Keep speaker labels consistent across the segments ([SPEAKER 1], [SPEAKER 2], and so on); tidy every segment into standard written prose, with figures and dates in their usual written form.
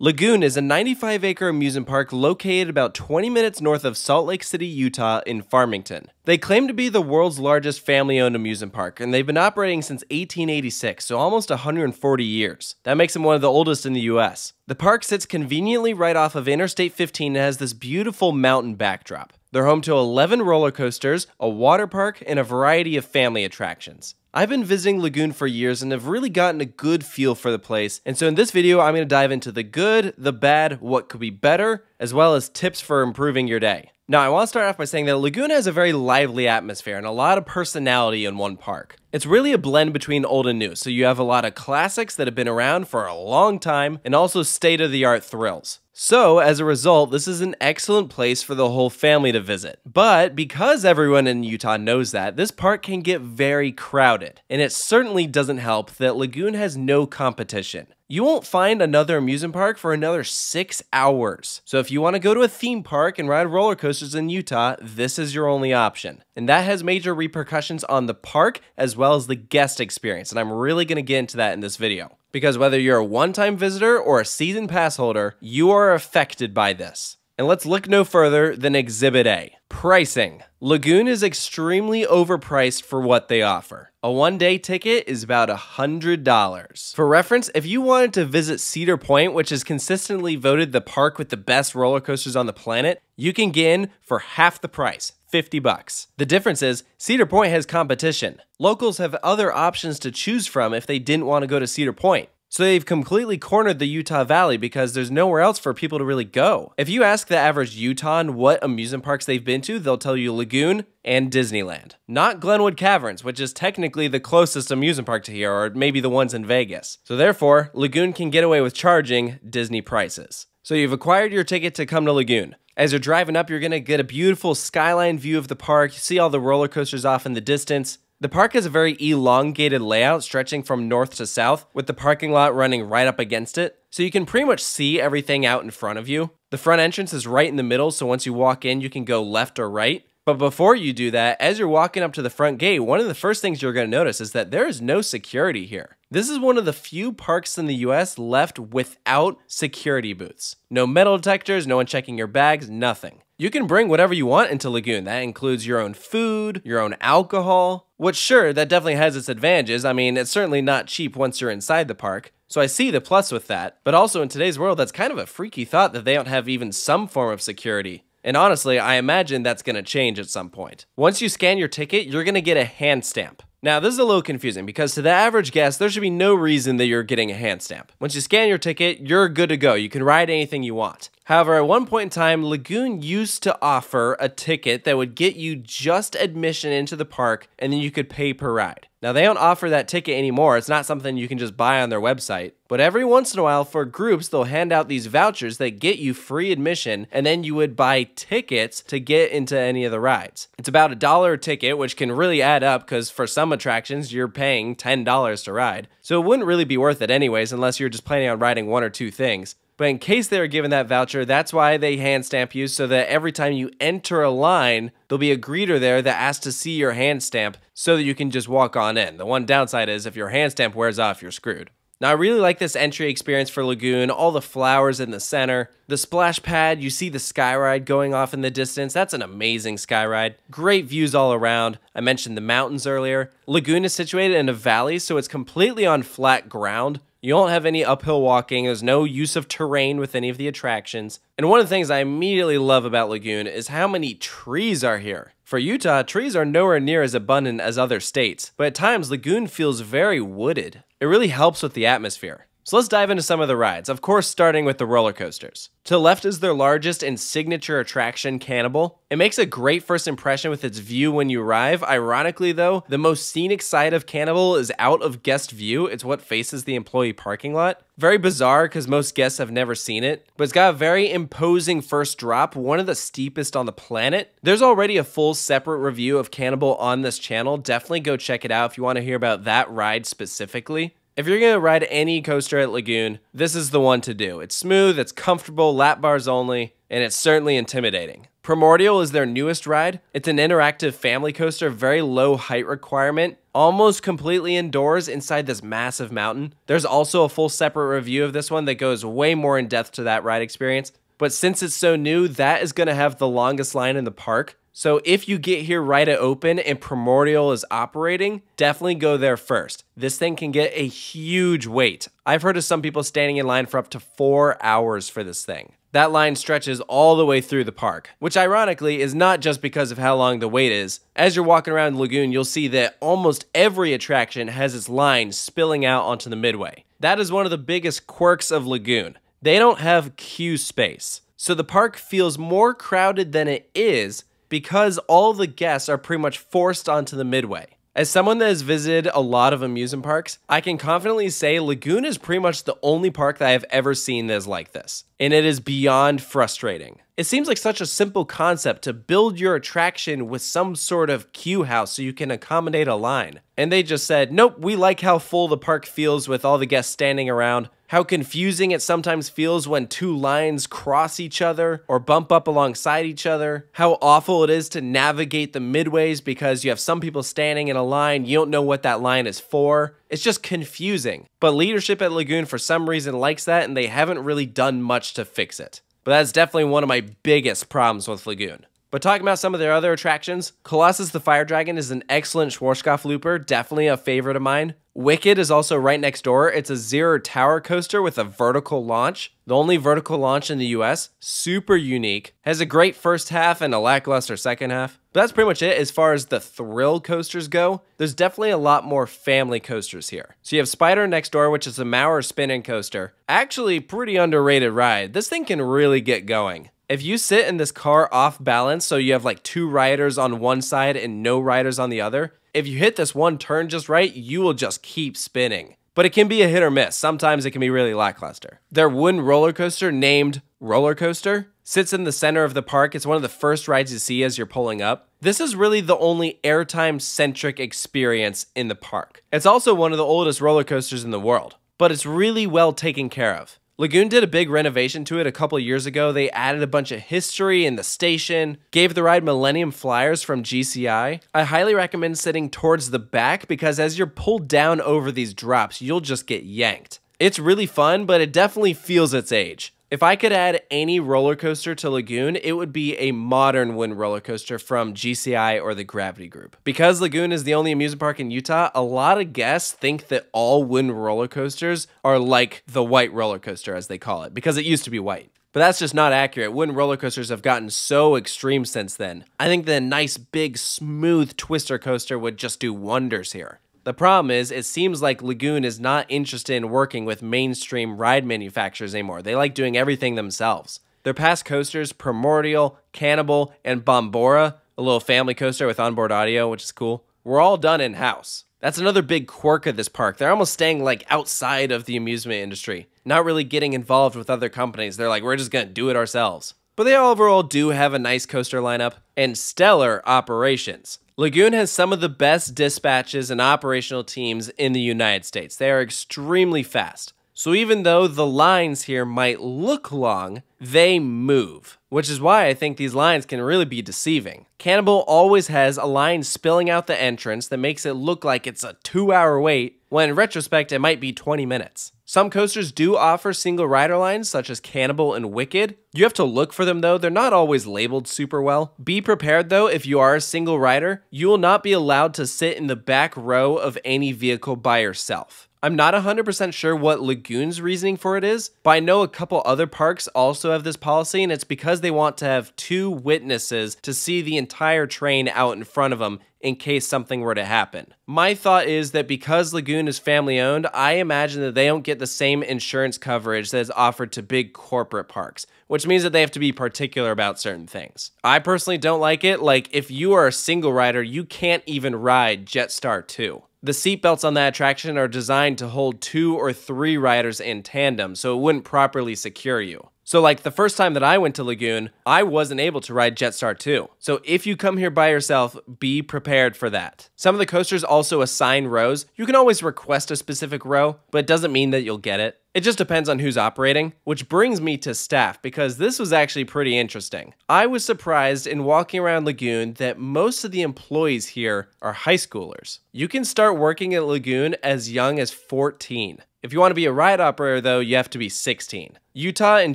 [SPEAKER 1] Lagoon is a 95-acre amusement park located about 20 minutes north of Salt Lake City, Utah in Farmington. They claim to be the world's largest family-owned amusement park, and they've been operating since 1886, so almost 140 years. That makes them one of the oldest in the US. The park sits conveniently right off of Interstate 15 and has this beautiful mountain backdrop. They're home to 11 roller coasters, a water park, and a variety of family attractions. I've been visiting Lagoon for years and have really gotten a good feel for the place, and so in this video I'm going to dive into the good, the bad, what could be better, as well as tips for improving your day. Now, I want to start off by saying that Lagoon has a very lively atmosphere and a lot of personality in one park. It's really a blend between old and new, so you have a lot of classics that have been around for a long time and also state-of-the-art thrills. So, as a result, this is an excellent place for the whole family to visit. But because everyone in Utah knows that, this park can get very crowded, and it certainly doesn't help that Lagoon has no competition. You won't find another amusement park for another 6 hours. So if you want to go to a theme park and ride roller coasters in Utah, this is your only option. And that has major repercussions on the park as well as the guest experience, and I'm really going to get into that in this video. Because whether you're a one-time visitor or a season pass holder, you are affected by this. And let's look no further than Exhibit A. Pricing. Lagoon is extremely overpriced for what they offer. A one-day ticket is about $100. For reference, if you wanted to visit Cedar Point, which is consistently voted the park with the best roller coasters on the planet, you can get in for half the price, $50. The difference is, Cedar Point has competition. Locals have other options to choose from if they didn't want to go to Cedar Point. So they've completely cornered the Utah Valley because there's nowhere else for people to really go. If you ask the average Utahn what amusement parks they've been to, they'll tell you Lagoon and Disneyland. Not Glenwood Caverns, which is technically the closest amusement park to here, or maybe the ones in Vegas. So therefore, Lagoon can get away with charging Disney prices. So you've acquired your ticket to come to Lagoon. As you're driving up, you're gonna get a beautiful skyline view of the park. You see all the roller coasters off in the distance. The park has a very elongated layout stretching from north to south, with the parking lot running right up against it, so you can pretty much see everything out in front of you. The front entrance is right in the middle, so once you walk in, you can go left or right. But before you do that, as you're walking up to the front gate, one of the first things you're going to notice is that there is no security here. This is one of the few parks in the US left without security booths. No metal detectors, no one checking your bags, nothing. You can bring whatever you want into Lagoon. That includes your own food, your own alcohol, which sure, that definitely has its advantages. I mean, it's certainly not cheap once you're inside the park. So I see the plus with that, but also in today's world, that's kind of a freaky thought that they don't have even some form of security. And honestly, I imagine that's going to change at some point. Once you scan your ticket, you're going to get a hand stamp. Now, this is a little confusing because to the average guest, there should be no reason that you're getting a hand stamp. Once you scan your ticket, you're good to go. You can ride anything you want. However, at one point in time, Lagoon used to offer a ticket that would get you just admission into the park, and then you could pay per ride. Now, they don't offer that ticket anymore. It's not something you can just buy on their website. But every once in a while, for groups, they'll hand out these vouchers that get you free admission, and then you would buy tickets to get into any of the rides. It's about $1 a ticket, which can really add up because for some attractions, you're paying $10 to ride. So it wouldn't really be worth it anyways, unless you're just planning on riding one or two things. But in case they were given that voucher, that's why they hand stamp you, so that every time you enter a line, there'll be a greeter there that asks to see your hand stamp so that you can just walk on in. The one downside is if your hand stamp wears off, you're screwed. Now, I really like this entry experience for Lagoon, all the flowers in the center, the splash pad, you see the sky ride going off in the distance. That's an amazing sky ride. Great views all around. I mentioned the mountains earlier. Lagoon is situated in a valley, so it's completely on flat ground. You don't have any uphill walking, there's no use of terrain with any of the attractions. And one of the things I immediately love about Lagoon is how many trees are here. For Utah, trees are nowhere near as abundant as other states, but at times Lagoon feels very wooded. It really helps with the atmosphere. So let's dive into some of the rides, of course starting with the roller coasters. To the left is their largest and signature attraction, Cannibal. It makes a great first impression with its view when you arrive. Ironically though, the most scenic side of Cannibal is out of guest view. It's what faces the employee parking lot. Very bizarre because most guests have never seen it, but it's got a very imposing first drop, one of the steepest on the planet. There's already a full separate review of Cannibal on this channel. Definitely go check it out if you want to hear about that ride specifically. If you're going to ride any coaster at Lagoon, this is the one to do. It's smooth, it's comfortable, lap bars only, and it's certainly intimidating. Primordial is their newest ride. It's an interactive family coaster, very low height requirement, almost completely indoors inside this massive mountain. There's also a full separate review of this one that goes way more in depth to that ride experience. But since it's so new, that is going to have the longest line in the park. So if you get here right at open and Primordial is operating, definitely go there first. This thing can get a huge wait. I've heard of some people standing in line for up to 4 hours for this thing. That line stretches all the way through the park, which ironically is not just because of how long the wait is. As you're walking around Lagoon, you'll see that almost every attraction has its line spilling out onto the midway. That is one of the biggest quirks of Lagoon. They don't have queue space. So the park feels more crowded than it is because all the guests are pretty much forced onto the midway. As someone that has visited a lot of amusement parks, I can confidently say Lagoon is pretty much the only park that I have ever seen that is like this. And it is beyond frustrating. It seems like such a simple concept to build your attraction with some sort of queue house so you can accommodate a line. And they just said, nope, we like how full the park feels with all the guests standing around, how confusing it sometimes feels when two lines cross each other or bump up alongside each other, how awful it is to navigate the midways because you have some people standing in a line, you don't know what that line is for. It's just confusing. But leadership at Lagoon for some reason likes that, and they haven't really done much to fix it. But that's definitely one of my biggest problems with Lagoon. But talking about some of their other attractions, Colossus the Fire Dragon is an excellent Schwarzkopf looper, definitely a favorite of mine. Wicked is also right next door. It's a zero tower coaster with a vertical launch. The only vertical launch in the US. Super unique. Has a great first half and a lackluster second half. But that's pretty much it as far as the thrill coasters go. There's definitely a lot more family coasters here. So you have Spider next door, which is a Maurer spinning coaster. Actually, pretty underrated ride. This thing can really get going. If you sit in this car off balance, so you have like two riders on one side and no riders on the other, if you hit this one turn just right, you will just keep spinning. But it can be a hit or miss. Sometimes it can be really lackluster. Their wooden roller coaster named Roller Coaster sits in the center of the park. It's one of the first rides you see as you're pulling up. This is really the only airtime-centric experience in the park. It's also one of the oldest roller coasters in the world, but it's really well taken care of. Lagoon did a big renovation to it a couple years ago. They added a bunch of history in the station, gave the ride Millennium Flyers from GCI. I highly recommend sitting towards the back because as you're pulled down over these drops, you'll just get yanked. It's really fun, but it definitely feels its age. If I could add any roller coaster to Lagoon, it would be a modern wooden roller coaster from GCI or the Gravity Group. Because Lagoon is the only amusement park in Utah, a lot of guests think that all wooden roller coasters are like the white roller coaster, as they call it, because it used to be white. But that's just not accurate. Wooden roller coasters have gotten so extreme since then. I think the nice, big, smooth twister coaster would just do wonders here. The problem is, it seems like Lagoon is not interested in working with mainstream ride manufacturers anymore. They like doing everything themselves. Their past coasters, Primordial, Cannibal, and Bombora, a little family coaster with onboard audio, which is cool, were all done in-house. That's another big quirk of this park. They're almost staying like outside of the amusement industry, not really getting involved with other companies. They're like, we're just gonna do it ourselves. But they overall do have a nice coaster lineup and stellar operations. Lagoon has some of the best dispatches and operational teams in the United States. They are extremely fast. So even though the lines here might look long, they move, which is why I think these lines can really be deceiving. Cannibal always has a line spilling out the entrance that makes it look like it's a 2-hour wait, when in retrospect it might be 20 minutes. Some coasters do offer single rider lines, such as Cannibal and Wicked. You have to look for them though, they're not always labeled super well. Be prepared though, if you are a single rider, you will not be allowed to sit in the back row of any vehicle by yourself. I'm not 100% sure what Lagoon's reasoning for it is, but I know a couple other parks also have this policy, and it's because they want to have 2 witnesses to see the entire train out in front of them in case something were to happen. My thought is that because Lagoon is family owned, I imagine that they don't get the same insurance coverage that is offered to big corporate parks, which means that they have to be particular about certain things. I personally don't like it. Like, if you are a single rider, you can't even ride Jetstar 2. The seatbelts on that attraction are designed to hold 2 or 3 riders in tandem, so it wouldn't properly secure you. So like the first time that I went to Lagoon, I wasn't able to ride Jetstar 2. So if you come here by yourself, be prepared for that. Some of the coasters also assign rows. You can always request a specific row, but it doesn't mean that you'll get it. It just depends on who's operating, which brings me to staff, because this was actually pretty interesting. I was surprised in walking around Lagoon that most of the employees here are high schoolers. You can start working at Lagoon as young as 14. If you want to be a ride operator though, you have to be 16. Utah in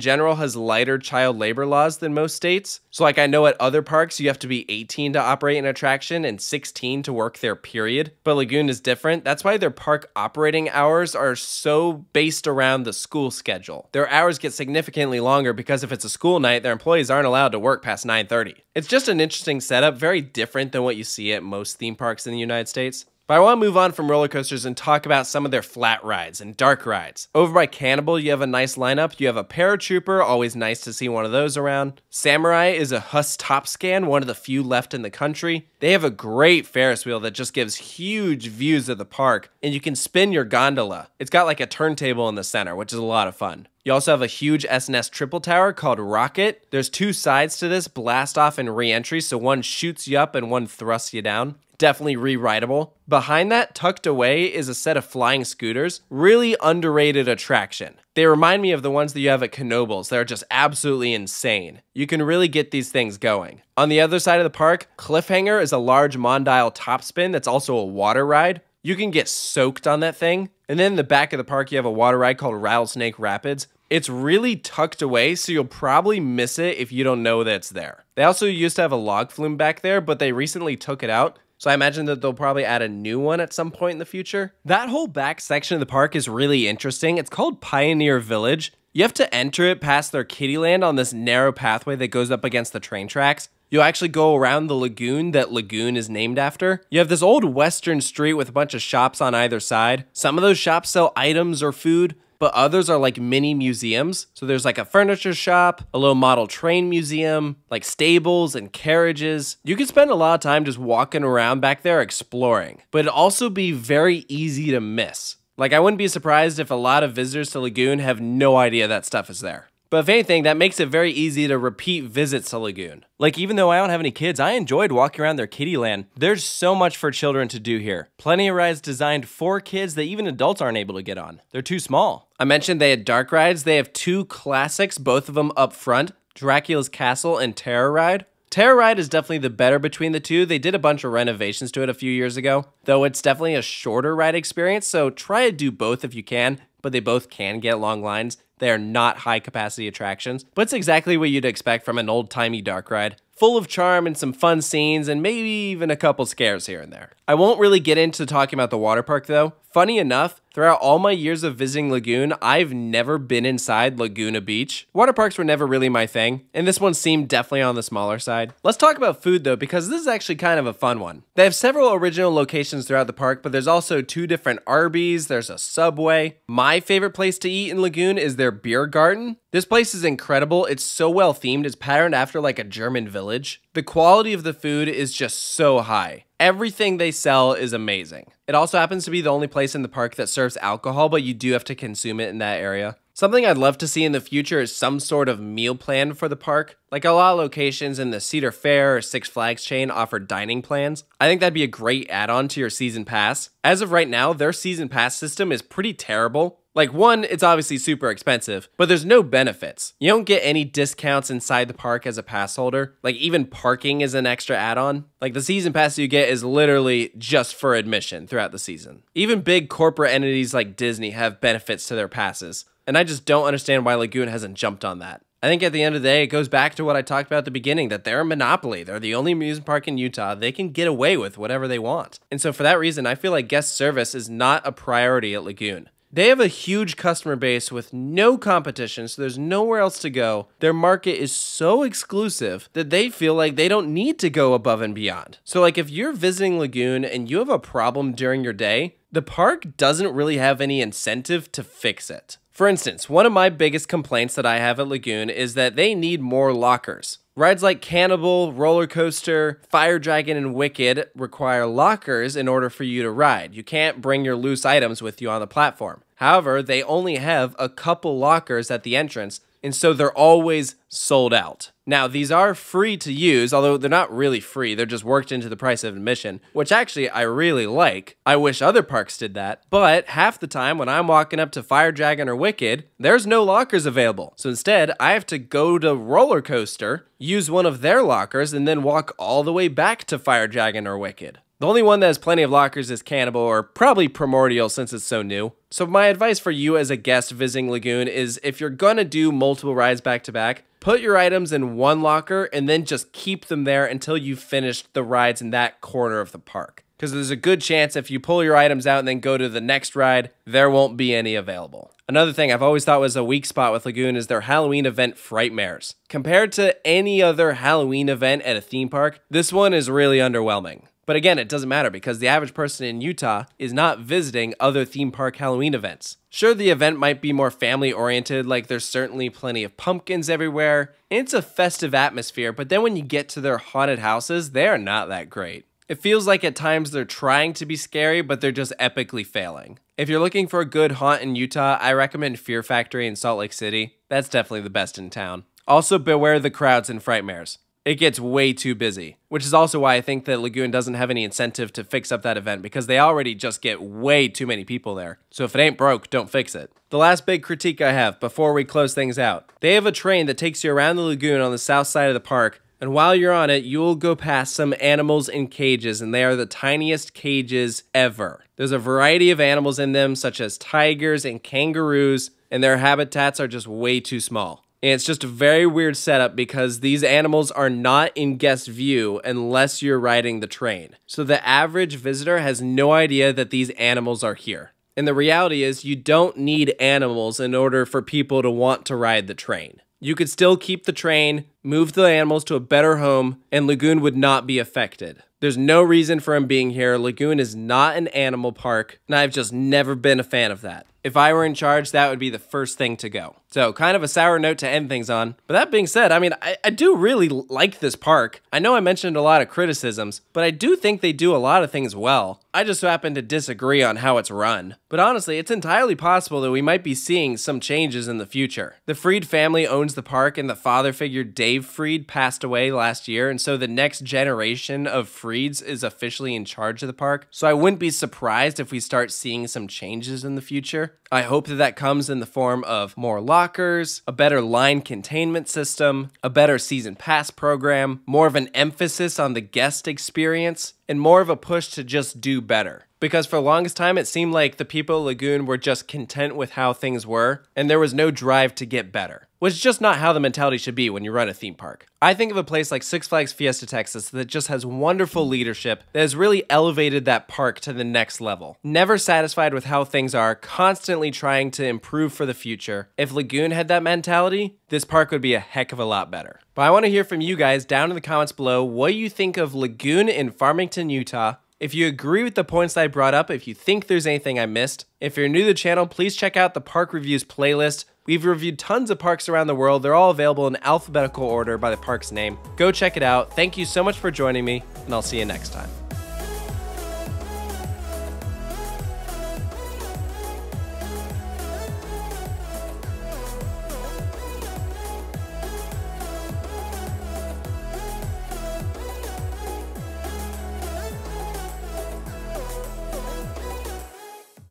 [SPEAKER 1] general has lighter child labor laws than most states. So like I know at other parks you have to be 18 to operate an attraction and 16 to work there, period. But Lagoon is different. That's why their park operating hours are so based around the school schedule. Their hours get significantly longer because if it's a school night, their employees aren't allowed to work past 9:30. It's just an interesting setup, very different than what you see at most theme parks in the United States. But I want to move on from roller coasters and talk about some of their flat rides and dark rides. Over by Cannibal, you have a nice lineup. You have a Paratrooper, always nice to see one of those around. Samurai is a Huss Top Scan, one of the few left in the country. They have a great Ferris wheel that just gives huge views of the park, and you can spin your gondola. It's got like a turntable in the center, which is a lot of fun. You also have a huge S&S triple tower called Rocket. There's two sides to this, blast off and re-entry, so one shoots you up and one thrusts you down. Definitely re-rideable. Behind that, tucked away, is a set of flying scooters. Really underrated attraction. They remind me of the ones that you have at Knoebels. They're just absolutely insane. You can really get these things going. On the other side of the park, Cliffhanger is a large Mondial topspin that's also a water ride. You can get soaked on that thing. And then in the back of the park, you have a water ride called Rattlesnake Rapids. It's really tucked away, so you'll probably miss it if you don't know that it's there. They also used to have a log flume back there, but they recently took it out. So I imagine that they'll probably add a new one at some point in the future. That whole back section of the park is really interesting. It's called Pioneer Village. You have to enter it past their Kiddieland on this narrow pathway that goes up against the train tracks. You'll actually go around the lagoon that Lagoon is named after. You have this old western street with a bunch of shops on either side. Some of those shops sell items or food, but others are like mini museums. So there's like a furniture shop, a little model train museum, like stables and carriages. You can spend a lot of time just walking around back there exploring, but it'd also be very easy to miss. Like I wouldn't be surprised if a lot of visitors to Lagoon have no idea that stuff is there. But if anything, that makes it very easy to repeat visits to Lagoon. Like even though I don't have any kids, I enjoyed walking around their Kiddieland. There's so much for children to do here. Plenty of rides designed for kids that even adults aren't able to get on. They're too small. I mentioned they had dark rides. They have two classics, both of them up front, Dracula's Castle and Terror Ride. Terror Ride is definitely the better between the two. They did a bunch of renovations to it a few years ago, though it's definitely a shorter ride experience, so try to do both if you can, but they both can get long lines. They are not high capacity attractions, but it's exactly what you'd expect from an old-timey dark ride. Full of charm and some fun scenes and maybe even a couple scares here and there. I won't really get into talking about the water park though. Funny enough, throughout all my years of visiting Lagoon, I've never been inside Laguna Beach. Water parks were never really my thing, and this one seemed definitely on the smaller side. Let's talk about food though, because this is actually kind of a fun one. They have several original locations throughout the park, but there's also two different Arby's, there's a Subway. My favorite place to eat in Lagoon is their beer garden. This place is incredible. It's so well themed. It's patterned after like a German village. The quality of the food is just so high. Everything they sell is amazing. It also happens to be the only place in the park that serves alcohol, but you do have to consume it in that area. Something I'd love to see in the future is some sort of meal plan for the park. Like a lot of locations in the Cedar Fair or Six Flags chain offer dining plans. I think that'd be a great add-on to your season pass. As of right now, their season pass system is pretty terrible. Like one, it's obviously super expensive, but there's no benefits. You don't get any discounts inside the park as a pass holder. Like even parking is an extra add-on. Like the season pass you get is literally just for admission throughout the season. Even big corporate entities like Disney have benefits to their passes. And I just don't understand why Lagoon hasn't jumped on that. I think at the end of the day, it goes back to what I talked about at the beginning, that they're a monopoly. They're the only amusement park in Utah. They can get away with whatever they want. And so for that reason, I feel like guest service is not a priority at Lagoon. They have a huge customer base with no competition, so there's nowhere else to go. Their market is so exclusive that they feel like they don't need to go above and beyond. So like if you're visiting Lagoon and you have a problem during your day, the park doesn't really have any incentive to fix it. For instance, one of my biggest complaints that I have at Lagoon is that they need more lockers. Rides like Cannibal, Roller Coaster, Fire Dragon, and Wicked require lockers in order for you to ride. You can't bring your loose items with you on the platform. However, they only have a couple lockers at the entrance, and so they're always sold out. Now, these are free to use, although they're not really free. They're just worked into the price of admission, which actually I really like. I wish other parks did that. But half the time when I'm walking up to Fire Dragon or Wicked, there's no lockers available. So instead, I have to go to Roller Coaster, use one of their lockers, and then walk all the way back to Fire Dragon or Wicked. The only one that has plenty of lockers is Cannibal, or probably Primordial since it's so new. So my advice for you as a guest visiting Lagoon is if you're gonna do multiple rides back to back, put your items in one locker and then just keep them there until you've finished the rides in that corner of the park. Because there's a good chance if you pull your items out and then go to the next ride, there won't be any available. Another thing I've always thought was a weak spot with Lagoon is their Halloween event Frightmares. Compared to any other Halloween event at a theme park, this one is really underwhelming. But again, it doesn't matter because the average person in Utah is not visiting other theme park Halloween events. Sure, the event might be more family oriented, like there's certainly plenty of pumpkins everywhere, and it's a festive atmosphere, but then when you get to their haunted houses, they're not that great. It feels like at times they're trying to be scary, but they're just epically failing. If you're looking for a good haunt in Utah, I recommend Fear Factory in Salt Lake City. That's definitely the best in town. Also, beware the crowds in Frightmares. It gets way too busy, which is also why I think that Lagoon doesn't have any incentive to fix up that event because they already just get way too many people there. So if it ain't broke, don't fix it. The last big critique I have before we close things out. They have a train that takes you around the lagoon on the south side of the park, and while you're on it, you'll go past some animals in cages, and they are the tiniest cages ever. There's a variety of animals in them, such as tigers and kangaroos, and their habitats are just way too small. And it's just a very weird setup because these animals are not in guest view unless you're riding the train. So the average visitor has no idea that these animals are here. And the reality is you don't need animals in order for people to want to ride the train. You could still keep the train, move the animals to a better home, and Lagoon would not be affected. There's no reason for him being here. Lagoon is not an animal park, and I've just never been a fan of that. If I were in charge, that would be the first thing to go. So kind of a sour note to end things on. But that being said, I mean, I do really like this park. I know I mentioned a lot of criticisms, but I do think they do a lot of things well. I just happen to disagree on how it's run. But honestly, it's entirely possible that we might be seeing some changes in the future. The Freed family owns the park, and the father figure Dave Freed passed away last year, and so the next generation of Freeds is officially in charge of the park. So I wouldn't be surprised if we start seeing some changes in the future. I hope that that comes in the form of more lockers, a better line containment system, a better season pass program, more of an emphasis on the guest experience, and more of a push to just do better. Because for the longest time, it seemed like the people of Lagoon were just content with how things were, and there was no drive to get better. Which is just not how the mentality should be when you run a theme park. I think of a place like Six Flags Fiesta Texas that just has wonderful leadership that has really elevated that park to the next level. Never satisfied with how things are, constantly trying to improve for the future. If Lagoon had that mentality, this park would be a heck of a lot better. But I want to hear from you guys down in the comments below what you think of Lagoon in Farmington, Utah. If you agree with the points that I brought up, if you think there's anything I missed. If you're new to the channel, please check out the Park Reviews playlist. We've reviewed tons of parks around the world. They're all available in alphabetical order by the park's name. Go check it out. Thank you so much for joining me, and I'll see you next time.